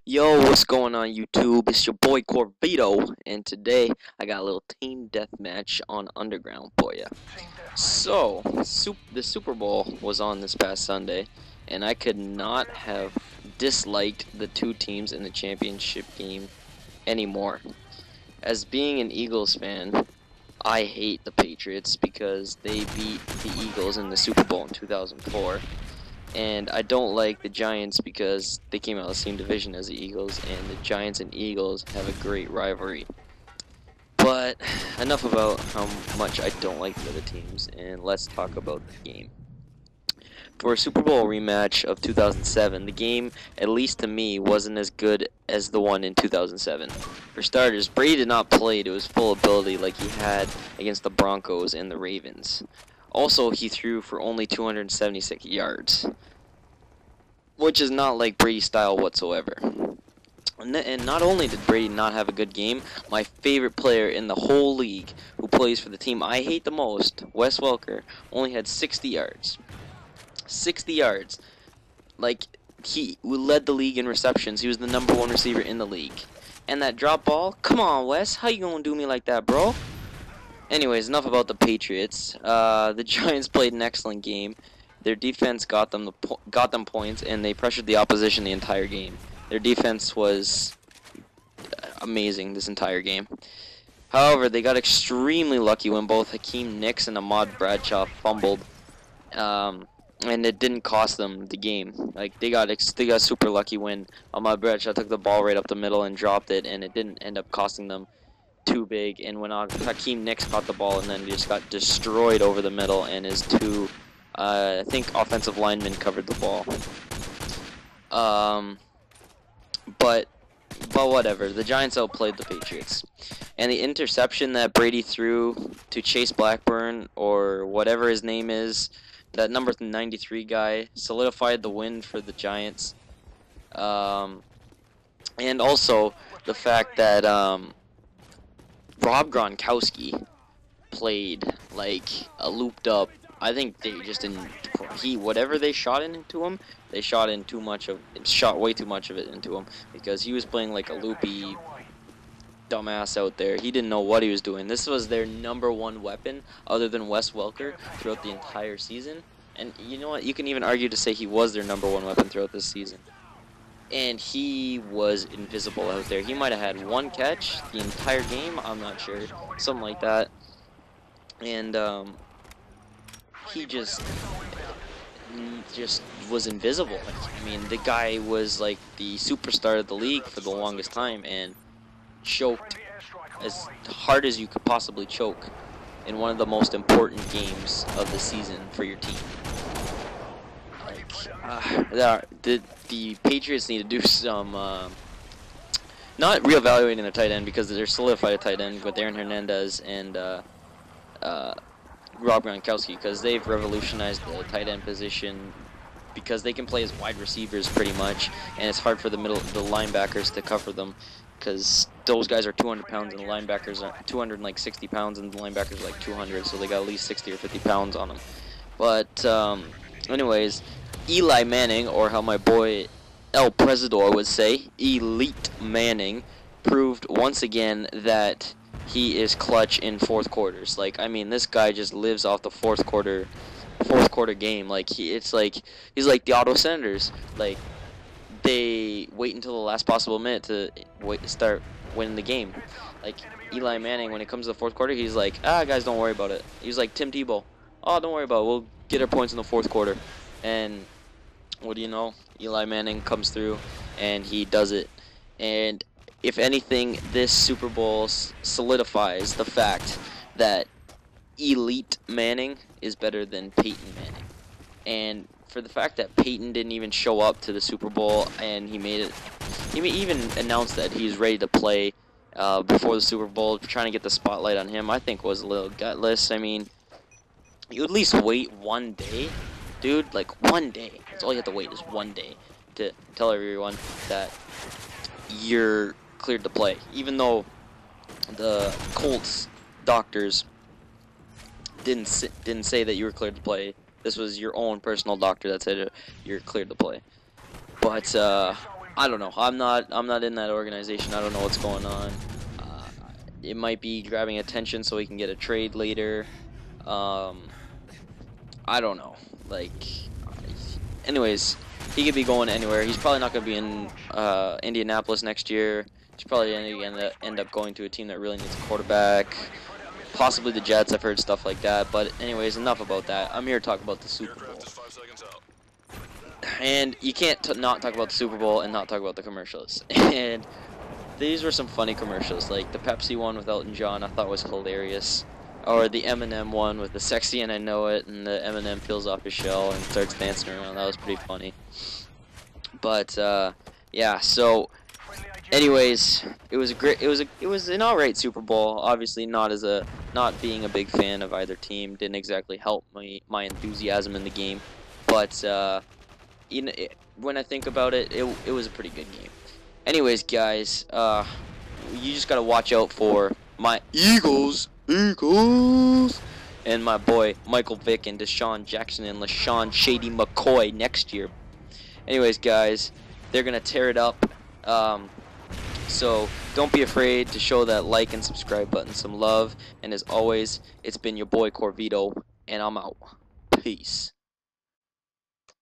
Yo, what's going on YouTube? It's your boy Corvito, and today I got a little team deathmatch on Underground for ya. So, the Super Bowl was on this past Sunday, and I could not have disliked the two teams in the championship game anymore. As being an Eagles fan, I hate the Patriots because they beat the Eagles in the Super Bowl in 2004. And I don't like the Giants because they came out of the same division as the Eagles, and the Giants and Eagles have a great rivalry. But enough about how much I don't like the other teams, and let's talk about the game. For a Super Bowl rematch of 2007, the game, at least to me, wasn't as good as the one in 2007. For starters, Brady did not play to his full ability like he had against the Broncos and the Ravens. Also, he threw for only 276 yards, which is not like Brady's style whatsoever. And not only did Brady not have a good game, my favorite player in the whole league who plays for the team I hate the most, Wes Welker, only had 60 yards. 60 yards. Like, he led the league in receptions. He was the #1 receiver in the league. And that drop ball? Come on, Wes. How you gonna do me like that, bro? Anyways, enough about the Patriots. The Giants played an excellent game. Their defense got them points, and they pressured the opposition the entire game. Their defense was amazing this entire game. However, they got extremely lucky when both Hakeem Nicks and Ahmad Bradshaw fumbled, and it didn't cost them the game. Like they got super lucky when Ahmad Bradshaw took the ball right up the middle and dropped it, and it didn't end up costing them too big. And when Hakeem Nicks caught the ball and then just got destroyed over the middle, and his two I think offensive linemen covered the ball. But whatever. The Giants outplayed the Patriots. And the interception that Brady threw to Chase Blackburn, or whatever his name is, that number 93 guy, solidified the win for the Giants. And also the fact that Rob Gronkowski played like a looped up. I think they just didn't. Whatever they shot into him, they shot way too much of it into him because he was playing like a loopy dumbass out there. He didn't know what he was doing. This was their #1 weapon, other than Wes Welker, throughout the entire season. And you know what? You can even argue to say he was their #1 weapon throughout this season. And he was invisible out there. He might have had one catch the entire game. I'm not sure, something like that. And he just was invisible. I mean, the guy was like the superstar of the league for the longest time and choked as hard as you could possibly choke in one of the most important games of the season for your team. Like, the Patriots need to do some not reevaluating their tight end because they're solidified a tight end with Aaron Hernandez and Rob Gronkowski, because they've revolutionized the tight end position because they can play as wide receivers pretty much, and it's hard for the linebackers to cover them because those guys are 200 pounds and the linebackers are 260 pounds and the linebackers are like 200, so they got at least 60 or 50 pounds on them. But anyways, Eli Manning, or how my boy El Presidor would say, Elite Manning, proved once again that he is clutch in fourth quarters. Like, I mean, this guy just lives off the fourth quarter game. Like, he's like the Ottawa Senators. Like, they wait until the last possible minute to start winning the game. Like, Eli Manning, when it comes to the fourth quarter, he's like, guys, don't worry about it. He's like Tim Tebow. Oh, don't worry about it. We'll get our points in the fourth quarter. And what do you know? Eli Manning comes through, and he does it. And if anything, this Super Bowl solidifies the fact that Elite Manning is better than Peyton Manning. And for the fact that Peyton didn't even show up to the Super Bowl, and he even announced that he's ready to play before the Super Bowl, trying to get the spotlight on him, I think was a little gutless. I mean, you at least wait one day, dude. Like, one day. That's all you have to wait, is one day to tell everyone that you're cleared to play, even though the Colts doctors didn't say that you were cleared to play. This was your own personal doctor that said you're cleared to play. But I don't know. I'm not in that organization. I don't know what's going on. Uh, it might be grabbing attention so he can get a trade later. Um, I don't know. Like, anyways, he could be going anywhere. He's probably not going to be in Indianapolis next year. He's probably going to end up going to a team that really needs a quarterback. Possibly the Jets. I've heard stuff like that. But anyways, enough about that. I'm here to talk about the Super Bowl. And you can't not talk about the Super Bowl and not talk about the commercials. And these were some funny commercials. Like the Pepsi one with Elton John, I thought was hilarious. Or the Eminem one with the sexy and I know it, and the Eminem peels off his shell and starts dancing around. That was pretty funny. But yeah. So, anyways, it was a great. It was an alright Super Bowl. Obviously, not being a big fan of either team didn't exactly help my enthusiasm in the game. But you know, when I think about it, it was a pretty good game. Anyways, guys, you just gotta watch out for my Eagles, and my boy Michael Vick and Deshaun Jackson and LaShawn Shady McCoy next year. Anyways, guys, they're gonna tear it up. So don't be afraid to show that like and subscribe button some love. And as always, it's been your boy Corvito, and I'm out. Peace.